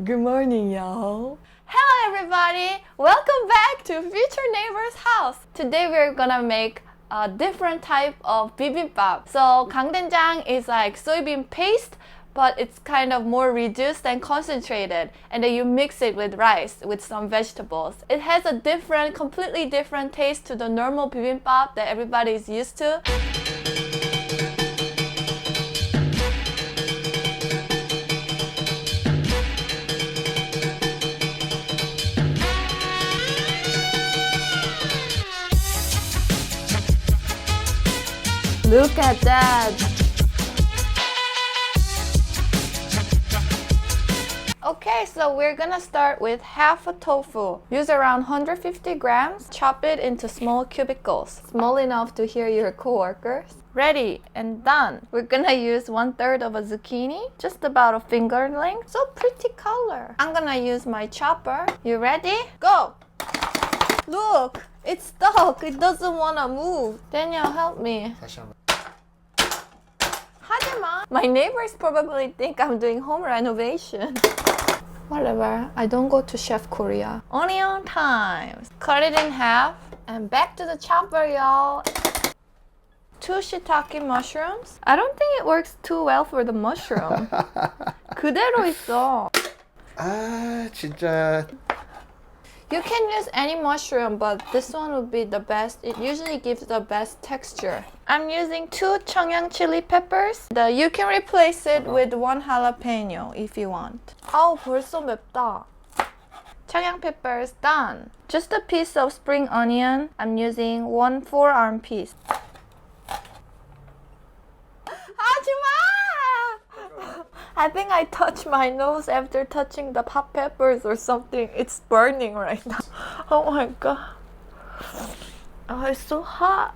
Good morning, y'all. Hello, everybody. Welcome back to Future Neighbor's house. Today we're gonna make a different type of bibimbap. So doenjang is like soybean paste, but it's kind of more reduced and concentrated, and then you mix it with rice with some vegetables. It has a different, completely different taste to the normal bibimbap that everybody is used to. Look at that! Okay, so we're gonna start with half a tofu. Use around 150 grams. Chop it into small cubicles, small enough to hear your coworkers. Ready and done. We're gonna use 1/3 of a zucchini, just about a finger length. So pretty color. I'm gonna use my chopper. You ready? Go! Look, it's stuck. It doesn't wanna move. Daniel, help me. My neighbors probably think I'm doing home renovation. Whatever, I don't go to Chef Korea. Onion time. Cut it in half and back to the chopper, y'all. 2 shiitake mushrooms. I don't think it works too well for the mushroom. 그대로 있어. 진짜. You can use any mushroom, but this one would be the best. It usually gives the best texture. I'm using 2 Doenjang chili peppers. You can replace it with 1 jalapeno if you want. 아우, 벌써 맵다. Doenjang peppers done. Just a piece of spring onion. I'm using 1 forearm piece. I think I touched my nose after touching the hot peppers or something. It's burning right now. Oh my god. Oh, it's so hot.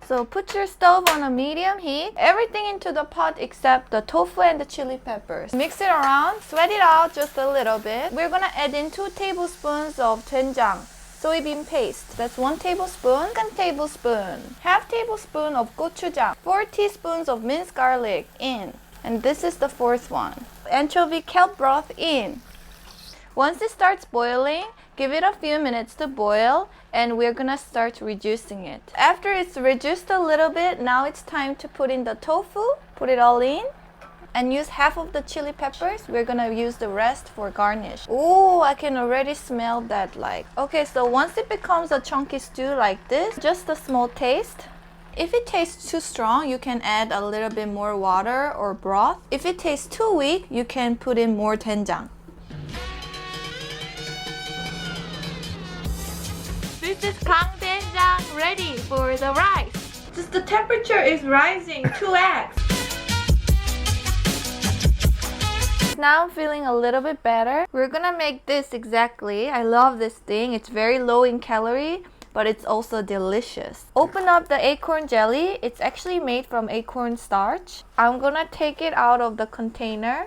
So put your stove on a medium heat. Everything into the pot except the tofu and the chili peppers. Mix it around. Sweat it out just a little bit. We're gonna add in 2 tablespoons of doenjang. Soybean paste. That's 1 tablespoon. 2 tablespoon. 1/2 tablespoon of gochujang. 4 teaspoons of minced garlic in. And this is the 4th one. Anchovy kelp broth in. Once it starts boiling, give it a few minutes to boil, and we're gonna start reducing it. After it's reduced a little bit, now it's time to put in the tofu. Put it all in. And use half of the chili peppers. We're gonna use the rest for garnish. Oh, I can already smell that like. Okay, so once it becomes a chunky stew like this, just a small taste. If it tastes too strong, you can add a little bit more water or broth. If it tastes too weak, you can put in more doenjang. This is doenjang ready for the rice. Just the temperature is rising 2x. Now I'm feeling a little bit better. We're gonna make this exactly. I love this thing. It's very low in calorie, but it's also delicious. Open up the acorn jelly. It's actually made from acorn starch. I'm gonna take it out of the container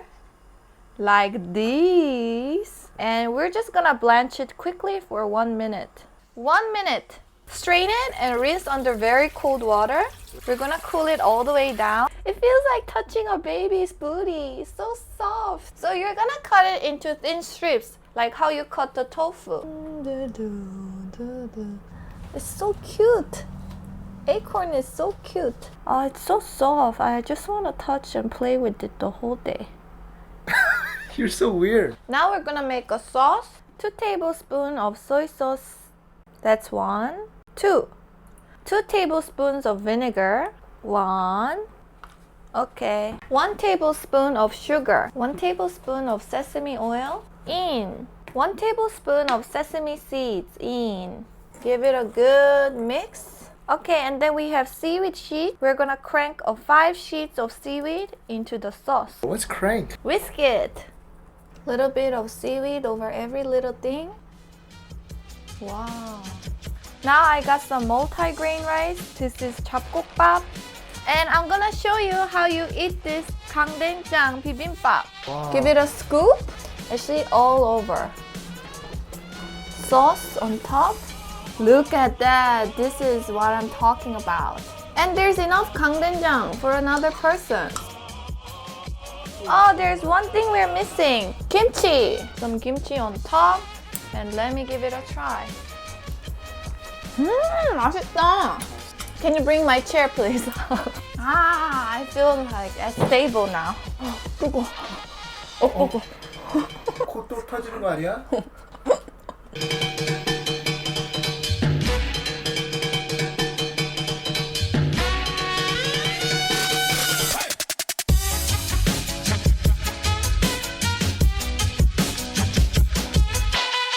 like this. And we're just gonna blanch it quickly for 1 minute. 1 minute. Strain it and rinse under very cold water. We're gonna cool it all the way down. It feels like touching a baby's booty. It's so soft. So you're gonna cut it into thin strips, like how you cut the tofu. It's so cute. Acorn is so cute. Oh, it's so soft. I just wanna touch and play with it the whole day. You're so weird. Now we're gonna make a sauce. 2 tablespoons of soy sauce. That's 1. 2 tablespoons of vinegar. 1. Okay. 1 tablespoon of sugar. 1 tablespoon of sesame oil. In. 1 tablespoon of sesame seeds. In. Give it a good mix. Okay, and then we have seaweed sheet. We're gonna crank 5 sheets of seaweed into the sauce. What's crank? Whisk it. Little bit of seaweed over every little thing. Wow. Now I got some multi-grain rice. This is 잡곡밥. And I'm gonna show you how you eat this doenjang bibimbap. Wow. Give it a scoop. Actually all over. Sauce on top. Look at that. This is what I'm talking about. And there's enough doenjang for another person. Oh, there's one thing we're missing. Kimchi. Some kimchi on top. And let me give it a try. 맛있다. Can you bring my chair, please? I feel like stable now. 뜨거워. 뜨거워. 코 또 터지는 거 아니야?